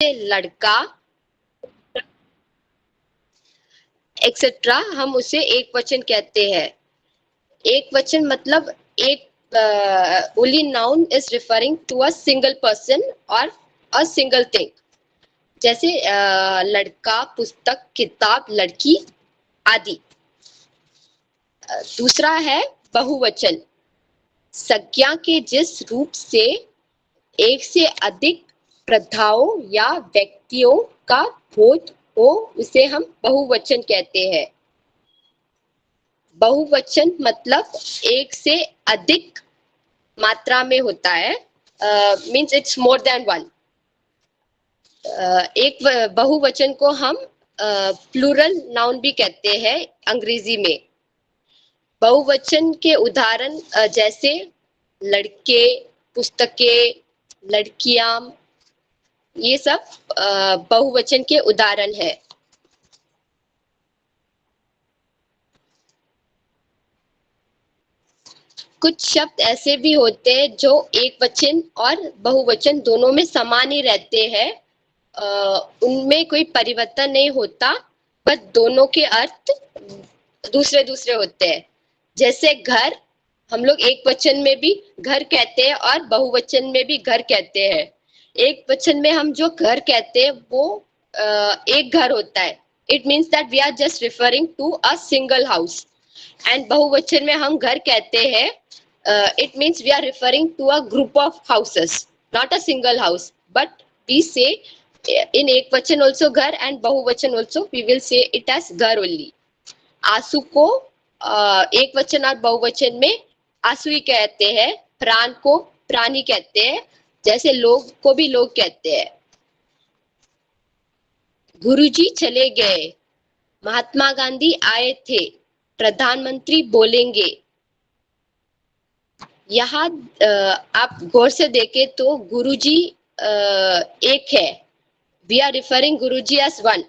लड़का एक्सेट्रा, हम उसे एक वचन कहते हैं। एक वचन मतलब एक only noun is referring to a single person or a single thing। जैसे लड़का, पुस्तक, किताब, लड़की आदि। दूसरा है बहुवचन, संज्ञा के जिस रूप से एक से अधिक प्रथाओं या व्यक्तियों का बोध हो उसे हम बहुवचन कहते हैं। बहुवचन मतलब एक से अधिक मात्रा में होता है, means it's more than one. एक बहुवचन को हम प्लूरल नाउन भी कहते हैं अंग्रेजी में। बहुवचन के उदाहरण जैसे लड़के, पुस्तकें, लड़कियां, ये सब बहुवचन के उदाहरण है। कुछ शब्द ऐसे भी होते हैं जो एक वचन और बहुवचन दोनों में समान ही रहते हैं, उनमें कोई परिवर्तन नहीं होता, बस दोनों के अर्थ दूसरे दूसरे होते हैं। जैसे घर, हम लोग एक वचन में भी घर कहते हैं और बहुवचन में भी घर कहते हैं। एक वचन में हम जो घर कहते हैं वो एक घर होता है, it means that we are just referring to a single house. And बहुवचन में हम घर कहते हैं, it means we are referring to a group of houses, not a single house, but we say in ekvachan also ghar and bahuvachan also we will say it as ghar only। आंसू को एक वचन और बहुवचन में आंसू ही कहते हैं, प्राण को प्राणी कहते हैं, जैसे लोग को भी लोग कहते हैं। गुरुजी चले गए, महात्मा गांधी आए थे, प्रधानमंत्री बोलेंगे। यहाँ आप गौर से देखें तो गुरुजी एक है, we are referring guruji as one,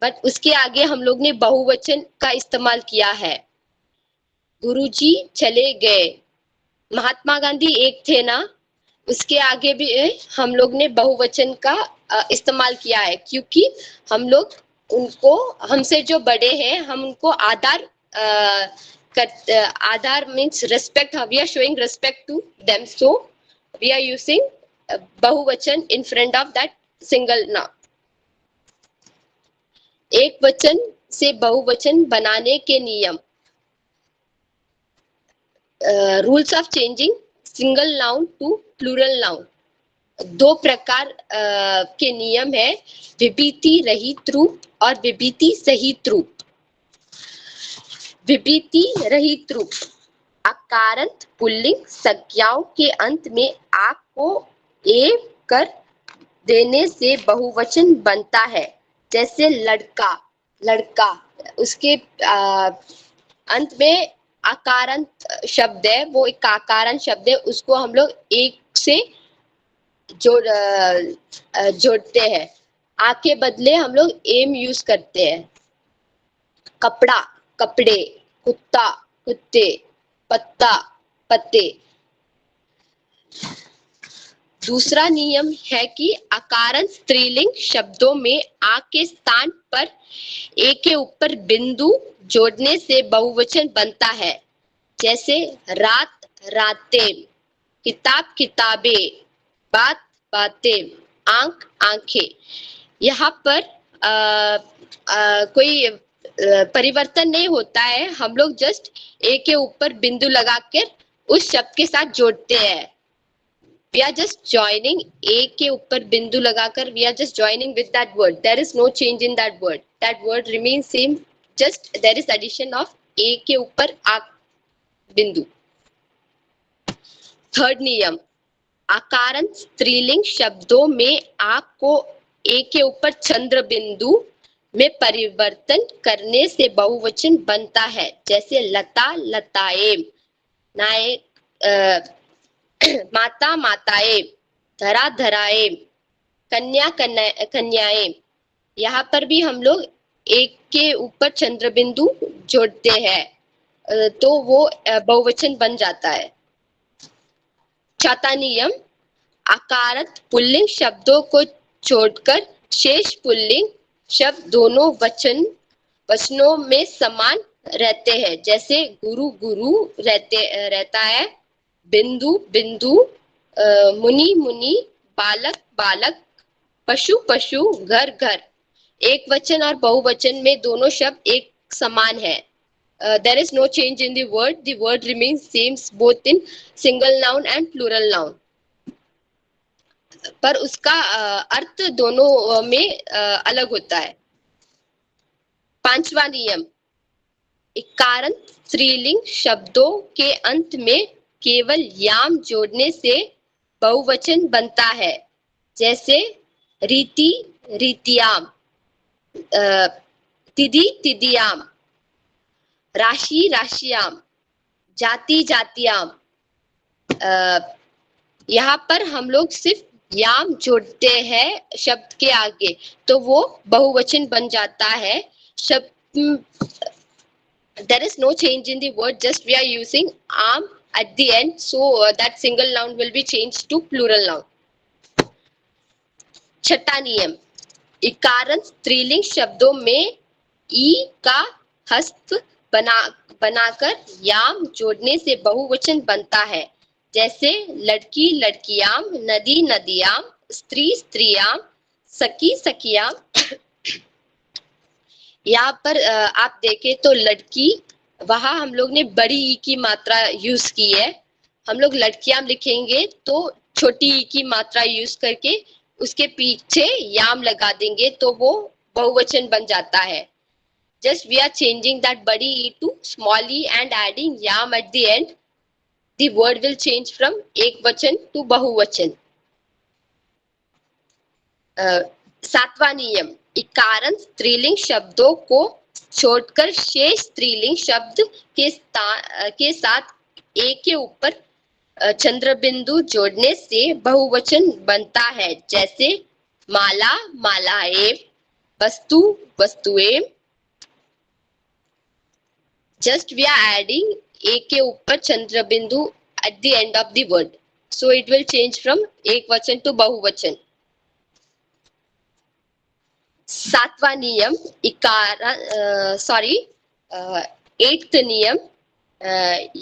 but उसके आगे हम लोग ने बहुवचन का इस्तेमाल किया है। गुरुजी चले गए, महात्मा गांधी एक थे ना, उसके आगे भी हम लोग ने बहुवचन का इस्तेमाल किया है, क्योंकि हम लोग उनको, हमसे जो बड़े हैं, हम उनको आदर आदर means respect, we are showing respect to them, so we are using बहुवचन in front of that single noun. एक वचन से बहुवचन बनाने के नियम, rules of changing single noun to plural noun. दो प्रकार के नियम है, विभूति रहित रूप और विभूति सहित रूप। विभूति रहित रूप, अकारंत पुल्लिंग संज्ञाओं के अंत में आ को ए कर देने से बहुवचन बनता है। जैसे लड़का, लड़का, उसके अंत में आकारांत शब्द है, वो एक आकारांत शब्द है, उसको हम लोग एक से जोड़ते हैं। आ के बदले हम लोग एम यूज करते हैं। कपड़ा, कपड़े, कुत्ता, कुत्ते, पत्ता, पत्ते। दूसरा नियम है कि अकारंत स्त्रीलिंग शब्दों में आ के स्थान पर ए के ऊपर बिंदु जोड़ने से बहुवचन बनता है। जैसे रात, रातें, किताब, किताबें, बात, बातें, आंख, आंखें। यहाँ पर कोई परिवर्तन नहीं होता है, हम लोग जस्ट ए के ऊपर बिंदु लगाकर उस शब्द के साथ जोड़ते हैं। We are just joining, a के ऊपर बिंदु लगाकर we are just joining with that word. There is no change in that word. That word remains same. Just there is addition of a के ऊपर आ बिंदु। थर्ड नियम, आकारंत स्त्रीलिंग शब्दों में आ को ए के ऊपर चंद्र बिंदु में परिवर्तन करने से बहुवचन बनता है। जैसे लता, लताएं, नाए, माता, माताएं, धरा, धराएं, कन्या, कन्याएं। यहाँ पर भी हम लोग एक के ऊपर चंद्र बिंदु जोड़ते हैं तो वो बहुवचन बन जाता है। चौथा नियम, आकारंत पुल्लिंग शब्दों को छोड़कर शेष पुल्लिंग शब्द दोनों वचनों में समान रहते हैं। जैसे गुरु गुरु रहता है, बिंदु बिंदु, मुनि मुनि, बालक बालक, पशु पशु, घर घर। एक वचन और बहुवचन में दोनों शब्द एक समान है। There is no change in the word. The word remains same both in single noun and plural noun. पर उसका अर्थ दोनों में अलग होता है। पांचवा नियम, इकारांत स्त्रीलिंग शब्दों के अंत में केवल याम जोड़ने से बहुवचन बनता है। जैसे रीति रीतियाम, तिथि तिथियाम, राशि राशियाम, जाति जातियाम। यहाँ पर हम लोग सिर्फ याम जोड़ते हैं शब्द के आगे तो वो बहुवचन बन जाता है। शब्द there is no change in the word, just we are using am at the end, so that single noun will be changed to plural noun. छठा नियम, इकारांत स्त्रीलिंग शब्दों में ई का हस्त बनाकर याम जोड़ने से बहुवचन बनता है। जैसे लड़की लड़कियाम, नदी नदियाम, स्त्री स्त्रियाम, सखी सखियाम। यहाँ पर आप देखें तो लड़की, वहां हम लोग ने बड़ी ई की मात्रा यूज की है। हम लोग लड़कियां लिखेंगे तो छोटी ई की मात्रा यूज करके उसके पीछे याम लगा देंगे तो वो बहुवचन बन जाता है। Just we are changing that badi e to small e and adding yam at the end. The word will change from ekvachan to bahuvachan. सातवां नियम, इकारांत स्त्रीलिंग शब्दों को छोड़कर शेष स्त्रीलिंग शब्द के साथ एक के ऊपर चंद्र बिंदु जोड़ने से बहुवचन बनता है। जैसे माला मालाएं, वस्तु वस्तुएं। Just we are adding एक के ऊपर चंद्र बिंदु at the end of the word, so it will change from एकवचन to बहुवचन। सातवां नियम, एट्थ नियम,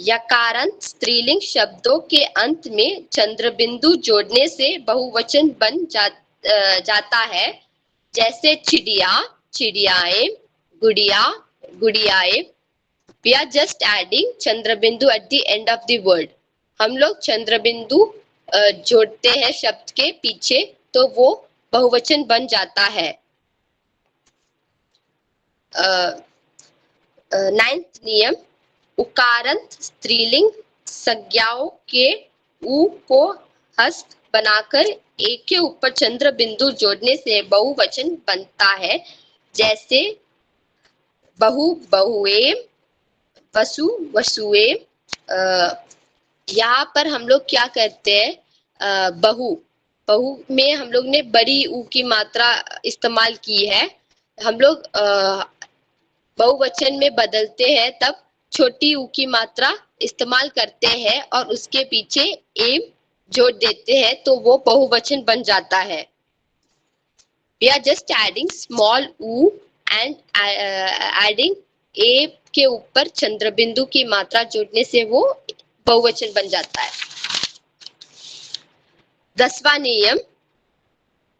यकारांत स्त्रीलिंग शब्दों के अंत में चंद्र बिंदु जोड़ने से बहुवचन बन जाता है। जैसे चिड़िया चिड़ियाएं, गुड़िया गुड़ियाएं। We are just adding चंद्र बिंदु at the end of the word. हम लोग चंद्र बिंदु जोड़ते हैं शब्द के पीछे तो वो बहुवचन बन जाता है। नाइन्थ नियम, उकारांत स्त्रीलिंग संज्ञाओं के उ को हस्त बनाकर एक के ऊपर चंद्र बिंदु जोड़ने से बहुवचन बनता है। जैसे बहु बहुएं, वसु वसुएं। यहाँ पर हम लोग क्या करते हैं, बहु में हम लोग ने बड़ी ऊ की मात्रा इस्तेमाल की है। हम लोग बहुवचन में बदलते हैं तब छोटी ऊ की मात्रा इस्तेमाल करते हैं और उसके पीछे एम जोड़ देते हैं तो वो बहुवचन बन जाता है। We are just adding small u and adding a के ऊपर चंद्र बिंदु की मात्रा जोड़ने से वो बहुवचन बन जाता है। 10वां नियम,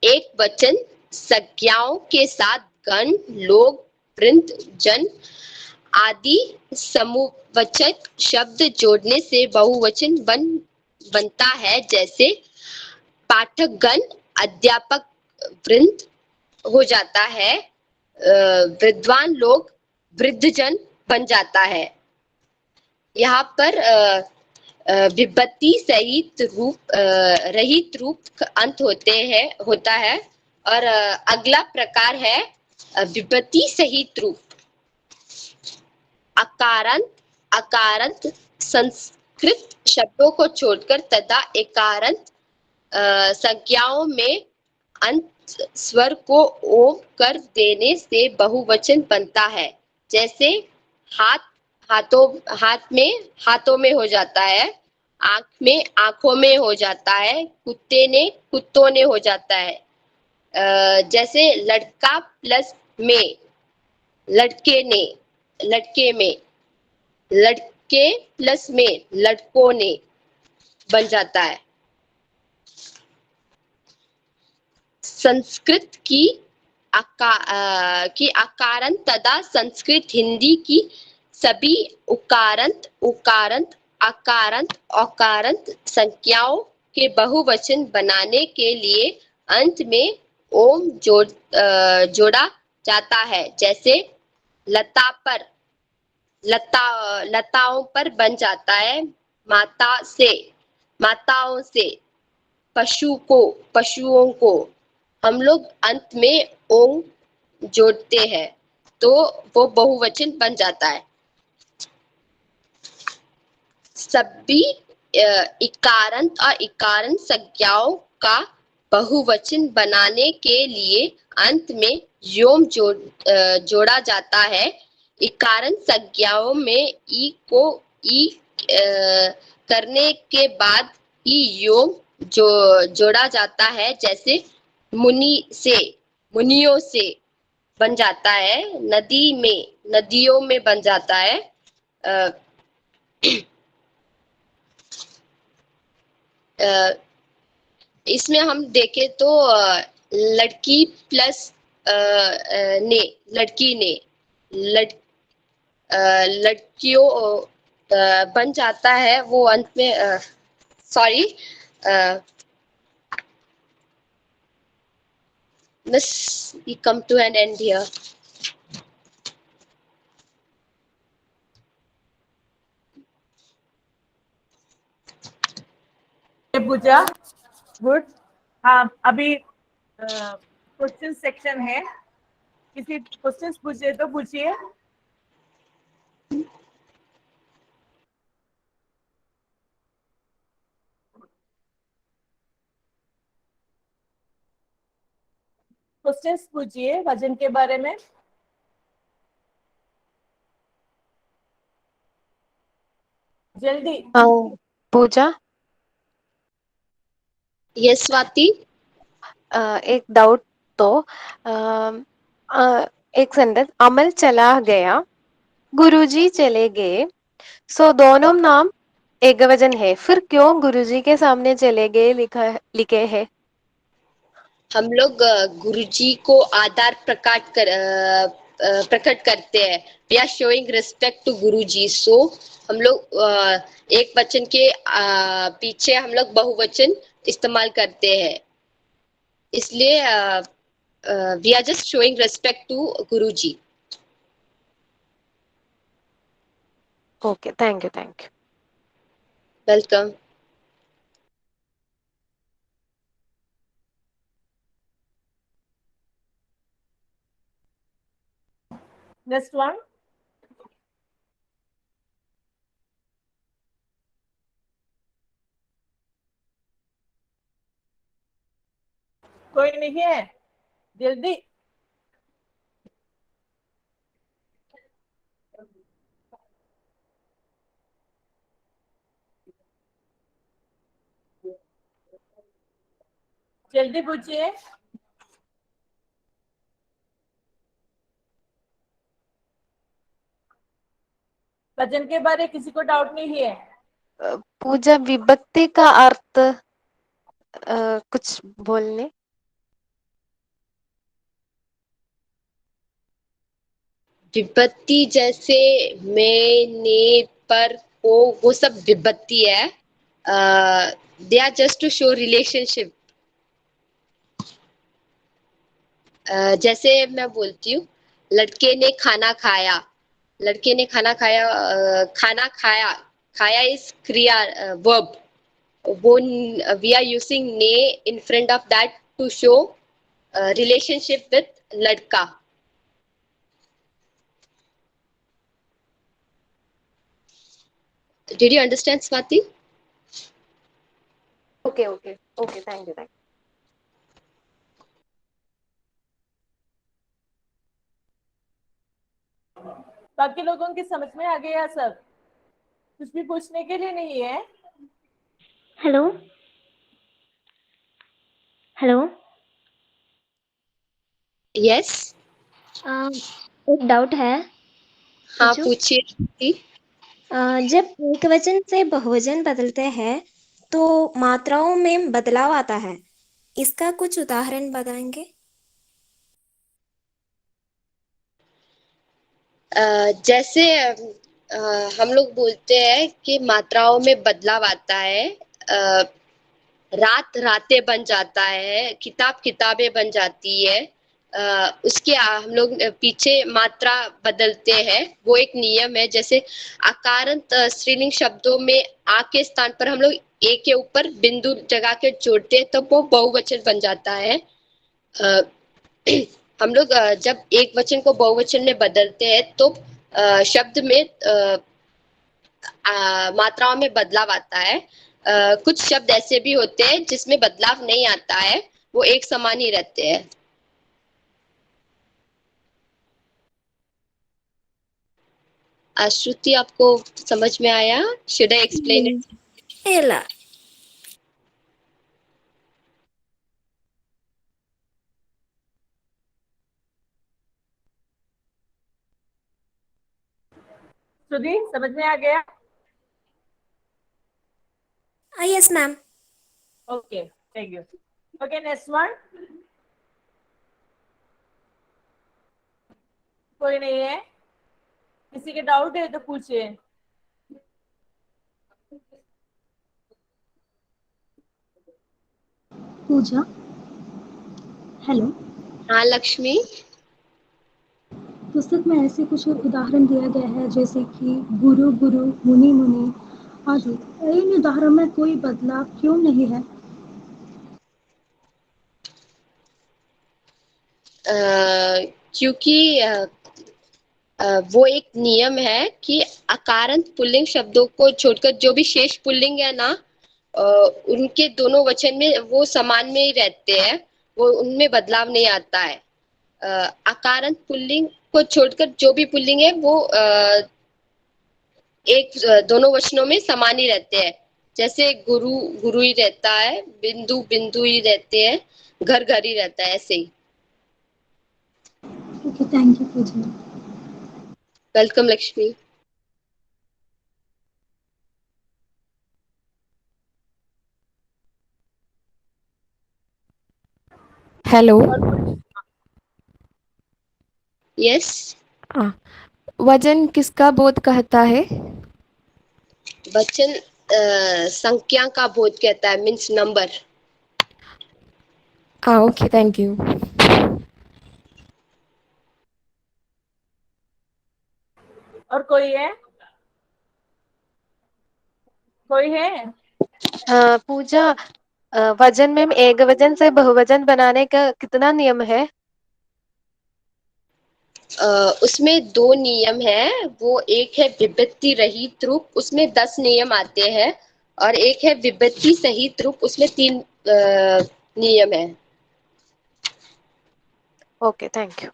एक वचन संज्ञाओं के साथ गण लोग वृंद जन आदि समूहवाचक शब्द जोड़ने से बहुवचन बनता है। जैसे पाठक गण, अध्यापक वृंद हो जाता है, विद्वान लोग वृद्धजन बन जाता है। यहाँ पर विभक्ति सहित रहित रूप अंत होता है और अगला प्रकार है विभक्ति सहित रूप। अकारांत संस्कृत शब्दों को छोड़कर तथा एकारांत संज्ञाओं में अंत स्वर को ओम कर देने से बहुवचन बनता है। जैसे हाथ में हाथों में हो जाता है, आंख में आंखों में हो जाता है, कुत्ते ने कुत्तों ने हो जाता है। जैसे लड़का प्लस में, लड़के ने, लड़के में, लड़के प्लस में लड़कों ने बन जाता है। संस्कृत की अकारांत तथा संस्कृत हिंदी की सभी उकारांत, उकारांत, अकारांत, औकारांत संज्ञाओं के बहुवचन बनाने के लिए अंत में ओम जोड़ा जाता है। जैसे लता पर, लताओं पर बन जाता है। माता से, माताओं से, पशु को, पशुओं को हम लोग अंत में ओम जोड़ते हैं तो वो बहुवचन बन जाता है। सभी इकारांत और इकारांत संज्ञाओं का बहुवचन बनाने के लिए अंत में योम जोड़ा जाता है। इकारांत संज्ञाओं में ई को ई करने के बाद ई योम जोड़ा जाता है। जैसे मुनि से, मुनियों से बन जाता है। नदी में, नदियों में बन जाता है। अ, इसमें हम देखें तो लड़की प्लस ने, लड़की ने, लड़ लड़कियों बन जाता है वो अंत में। Sorry miss, we come to an end here. Pooja good. हाँ, अभी क्वेश्चन सेक्शन है, किसी क्वेश्चंस पूछे तो पूछिए। क्वेश्चंस पूछिए वजन के बारे में। जल्दी। पूजा, यस स्वाति। एक डाउट तो एक सेंटेंस, अमल चला गया, गुरुजी चले गए, सो दोनों नाम एकवचन है, फिर क्यों गुरुजी के सामने चले गए लिखे है? हम लोग गुरुजी को आदर प्रकट करते हैं। We are showing respect to guruji. So हम लोग एक वचन के पीछे हम लोग बहुवचन इस्तेमाल करते हैं, इसलिए we are just showing respect to guruji. Okay, thank you, thank you. Welcome. Next one. कोई नहीं है, जल्दी। जल्दी पूछिए। वजन के बारे किसी को डाउट नहीं है? पूजा, विभक्ति का अर्थ कुछ बोलने। विभक्ति जैसे मैं, ने, पर, को, वो सब विभक्ति है। They are just to show relationship. जैसे मैं बोलती हूँ, लड़के ने खाना खाया, लड़के ने खाना खाया, खाना खाया, खाया इज क्रिया, वर्ब। वो वी आर यूजिंग ने in front of that to show relationship with लड़का। Did you understand, Swati? Okay okay okay, thank you, thank you. बाकी लोगों की समझ में आ गया सब? कुछ भी पूछने के लिए नहीं है? Hello hello yes. एक डाउट है। हाँ पूछूं? पूछिए। जब एक वचन से बहुवचन बदलते हैं तो मात्राओं में बदलाव आता है, इसका कुछ उदाहरण बताएंगे? जैसे हम लोग बोलते हैं कि मात्राओं में बदलाव आता है। रात रातें बन जाता है, किताब किताबें बन जाती है। उसके हम लोग पीछे मात्रा बदलते हैं, वो एक नियम है। जैसे अकारंत स्त्रीलिंग शब्दों में आ के स्थान पर हम लोग ए के ऊपर बिंदु जगा के जोड़ते हैं तो वो बहुवचन बन जाता है। अ, हम लोग जब एक वचन को बहुवचन में बदलते हैं तो शब्द में मात्राओं में बदलाव आता है। कुछ शब्द ऐसे भी होते हैं जिसमें बदलाव नहीं आता है, वो एक समान ही रहते हैं। श्रुति, आपको समझ में आया? Should I explain it? ಇಲ್ಲ. श्रुति समझ में आ गया? Yes, ma'am. Okay, thank you. Okay, next one. कोई नहीं है? किसी के डाउट है तो पूछिए। पूजा, हेलो। हाँ लक्ष्मी। पुस्तक में ऐसे कुछ उदाहरण दिया गया है जैसे कि गुरु गुरु, मुनि मुनि आदि। इन उदाहरणों में कोई बदलाव क्यों नहीं है? क्योंकि वो एक नियम है कि अकारंत पुल्लिंग शब्दों को छोड़कर जो भी शेष पुल्लिंग है ना, उनके दोनों वचन में वो समान में ही रहते हैं, वो उनमें बदलाव नहीं आता है। अकारंत पुल्लिंग को छोड़कर जो भी पुल्लिंग है वो दोनों वचनों में समान ही रहते हैं। जैसे गुरु गुरु ही रहता है, बिंदु बिंदु ही रहते हैं, घर घर ही रहता है, ऐसे ही। Okay, thank you Pooja. Welcome Lakshmi. Hello. Yes. वजन किसका बोध कहता है? वचन संख्या का बोध कहता है, means number. Okay, thank you. और कोई है? कोई है? पूजा, वजन में एक वजन से बहुवचन बनाने का कितना नियम है? उसमें दो नियम है। वो एक है विभक्ति रहित रूप, उसमें 10 नियम आते हैं, और एक है विभक्ति सहित रूप, उसमें 3 नियम है। Okay, thank you.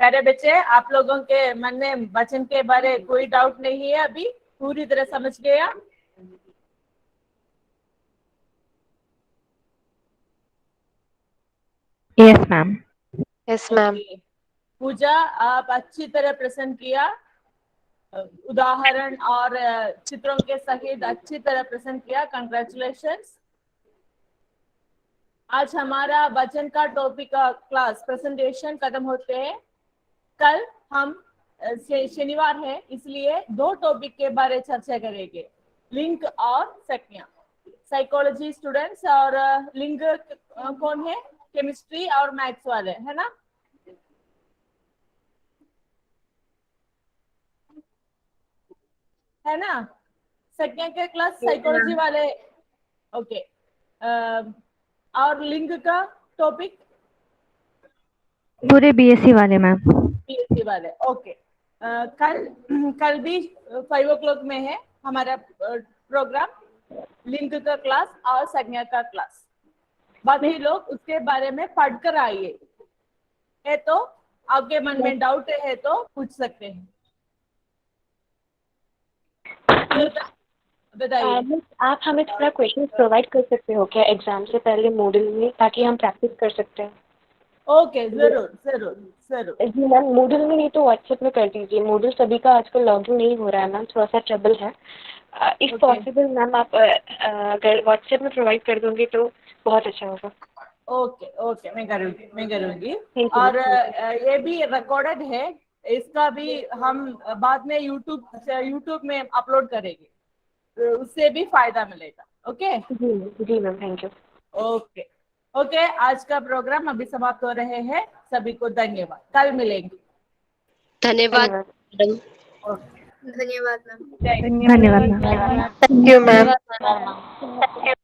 प्यारे बच्चे, आप लोगों के मन में वचन के बारे कोई डाउट नहीं है? अभी पूरी तरह समझ गया? Yes ma'am. Yes ma'am. Okay. Pooja, आप अच्छी तरह प्रेजेंट किया, उदाहरण और चित्रों के सहित अच्छी तरह प्रेजेंट किया। कंग्रेचुलेशंस। आज हमारा वचन का टॉपिक का क्लास प्रेजेंटेशन खत्म होते हैं। कल हम शनिवार है, इसलिए 2 टॉपिक के बारे चर्चा करेंगे, लिंग और संज्ञा। साइकोलॉजी स्टूडेंट्स और लिंग कौन है? केमिस्ट्री और मैथ्स वाले, है ना? है ना? संज्ञा के क्लास साइकोलॉजी वाले। ओके। और लिंग का टॉपिक पूरे बीएससी वाले मैम। बीएससी वाले। ओके। कल भी 5 o'clock में है हमारा प्रोग्राम, लिंग का क्लास और संज्ञा का क्लास। बाकी लोग उसके बारे में पढ़कर आइए। है तो आपके मन में डाउट है तो पूछ सकते हैं। बताइए। मिस, आप हमें थोड़ा क्वेश्चन प्रोवाइड कर सकते हो क्या एग्जाम से पहले मूडल में, ताकि हम प्रैक्टिस कर सकते हैं? ओके, जरूर जरूर जरूर। जी मैम, मूडल में नहीं तो व्हाट्सएप में कर दीजिए। मूडल सभी का आजकल लॉगिन नहीं हो रहा है मैम, थोड़ा सा ट्रबल है। If Okay. पॉसिबल मैम, आप अगर व्हाट्सएप में प्रोवाइड कर दोगे तो बहुत अच्छा होगा। ओके ओके, मैं करूँगी। Thank you, और miss. ये भी रिकॉर्डेड है, इसका भी हम बाद में यूट्यूब में अपलोड करेंगे, तो उससे भी फायदा मिलेगा। ओके जी ma'am, thank you. Okay okay, आज का प्रोग्राम अभी समाप्त हो रहे हैं। सभी को धन्यवाद, कल मिलेंगे। धन्यवाद धन्यवाद। मैडम। ओके, धन्यवाद मैम। Thank you. धन्यवाद मैम। Thank you ma'am. धन्यवाद मैम।